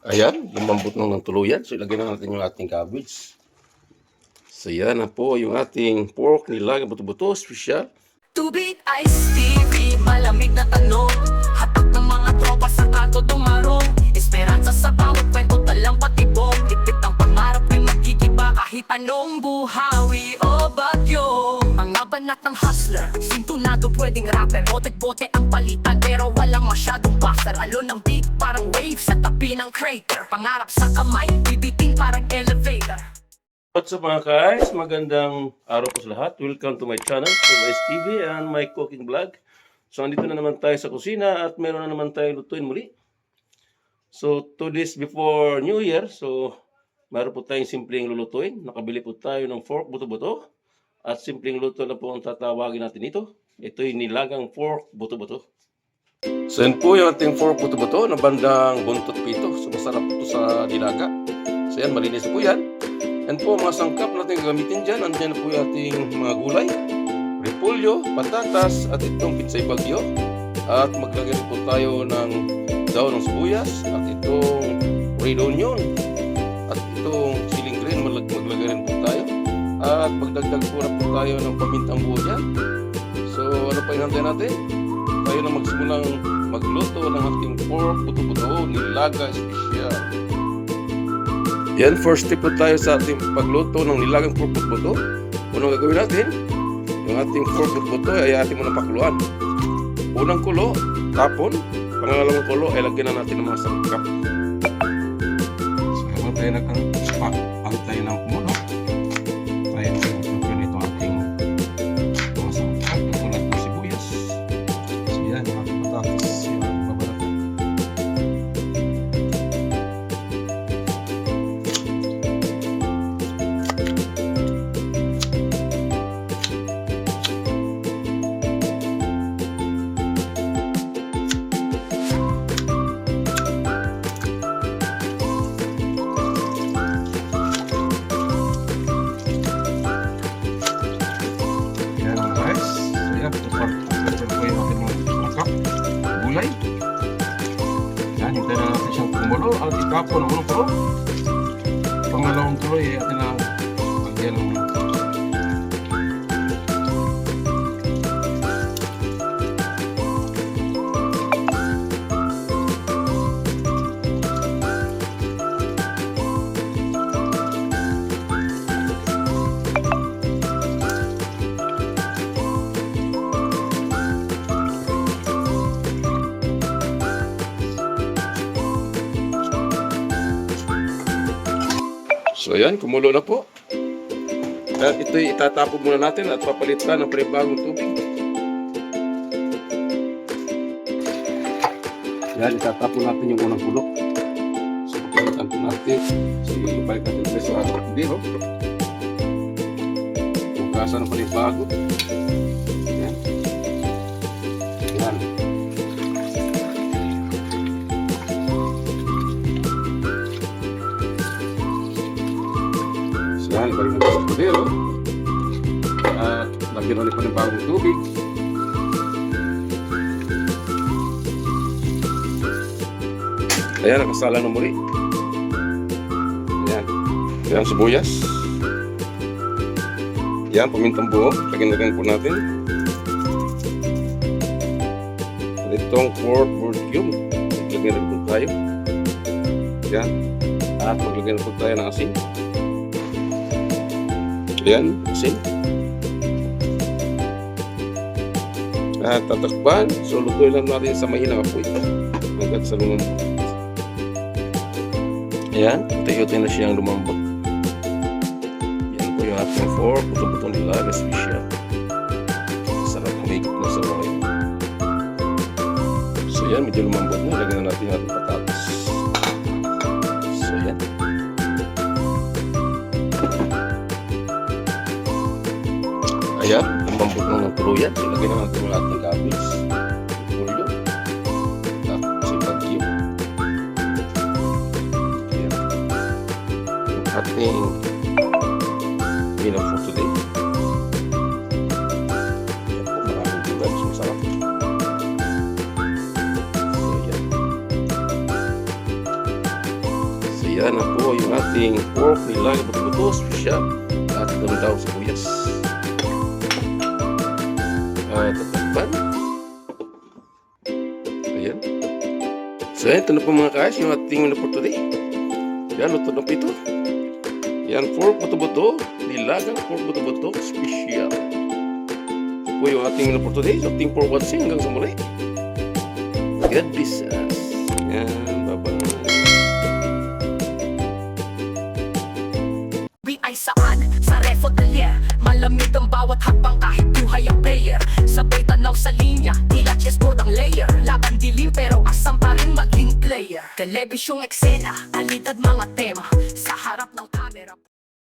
Ayan, lumambot na ng tuluyan. So, ilagay na natin yung ating cabbage. So, yan na po yung ating pork nilagang buto-buto, special. Tubig, Ice TV, malamig na tanong. Hatak ng mga tropa sa kanto dumarong. Esperanza sa bawat kwento, talang patibong. Dikit ang pangarap ay magkikiba kahit anong buhawi o bagyo. Mga banat ng hustler, sintunado pwedeng rapper. Bote-bote ang palitan pero walang masyadong buffer. Alon ng beat parang wave sa tabi ng crater. Pangarap sa kamay, bibiting parang elevator. What's up mga guys? Magandang araw po sa lahat. Welcome to my channel, Ice TV and my cooking vlog. So, andito na naman tayo sa kusina at meron na naman tayo lutuin muli. So, 2 days before New Year, so meron po tayong simpleng lulutuin. Nakabili po tayo ng pork buto-buto at simpleng luto na po ang tatawagin natin ito. Ito yung nilagang pork buto-buto. So, yan po yung ating pork buto-buto na bandang buntot pito. So, masarap po sa nilaga. So, yan, malinis po yan. Yan po mga sangkap natin gagamitin dyan. Andyan na po yung ating mga gulay, repolyo, patatas, at itong pitsay bagyo. At maglagay po tayo ng daon ng sibuyas, at itong red onion, at itong siling green, maglagay rin po tayo. At magdagdag po na po tayo ng pamintang buo dyan. So ano pa hinantay natin? Tayo na magsimulang magluto ng ating pork buto-buto nilaga special. Yan, first step po tayo sa ating pagluto ng nilagang pork buto-buto. Unang gagawin natin, yung ating pork buto-buto ay ating muna pakuluan. Unang kulo, tapon. Pangalawang kulo ay lagyan na natin ng mga sangkap. So, habang tayo nag-antay ng kumulo, tayo magpapin ito ating mga sangkap. Tulad ng sibuyas. So, yan, yung ating patatas. Yung ating babalatan. Gulay. Yan, hintayin na natin siyang kumulo at itapon ang unang kulo. Pangalawang kulo ay atin na lagyan ng so yan, kumulo na po. At ito'y itatapon muna natin at papalitan ng panibagong tubig. Yan, itatapon natin yung unang kulo. So, papalitan po natin. So, ibalik natin ito sa biro. Bukasan ng panibago. Yan. Yan. Yan, balik natin sa kudero. At lagyan ulit pa ng bagong tubig. Ayan, nakasala na muli. Ayan. Ayan, sibuyas. Ayan, pamintang buo. Lagyan po natin. At itong pork burgum. Lagyan po tayo. Ayan. At maglagyan po tayo ng asin. Ayan, asin. At tatakpan. So, lutuin lang natin sa mahinang apoy. Hanggat sa lumambot. Ayan, tayo-tayo na siyang lumambot. Yan po yung ating pork. Buto-buto nilaga special. Sarap ng higop na sa mga yun. So, yan, medyo lumambot na. Lagyan na natin yung ating patatas. So, yan. Ayan, lumambot na ng tuluyan. Ilagay na natin yung ating cabbage, repolyo, at sipagyo. Ayan. Yung ating minam for today. Ayan po, maraming gulay. So, masarap. So, ayan. Ayan na po yung ating pork nilaga buto-buto, special at daw sibuyas. At tatakpan. Ayan. So ito na po mga guys, yung ating menu for today. Yan, luto na po ito. Yan, pork buto-buto, nilagang pork buto-buto, special. Ito po yung ating menu for today. So ating for watching hanggang sa muli. God bless us. Yan, bye-bye. Ay saan? Sa Refo Delier. Malamig ang bawat hakbang kahit buhay ang player. Sabay tanaw sa linya, tila chessboard ang layer. Laban dilim pero asam pa rin maging player. Telebisyong eksena, alidad mga tema. Sa harap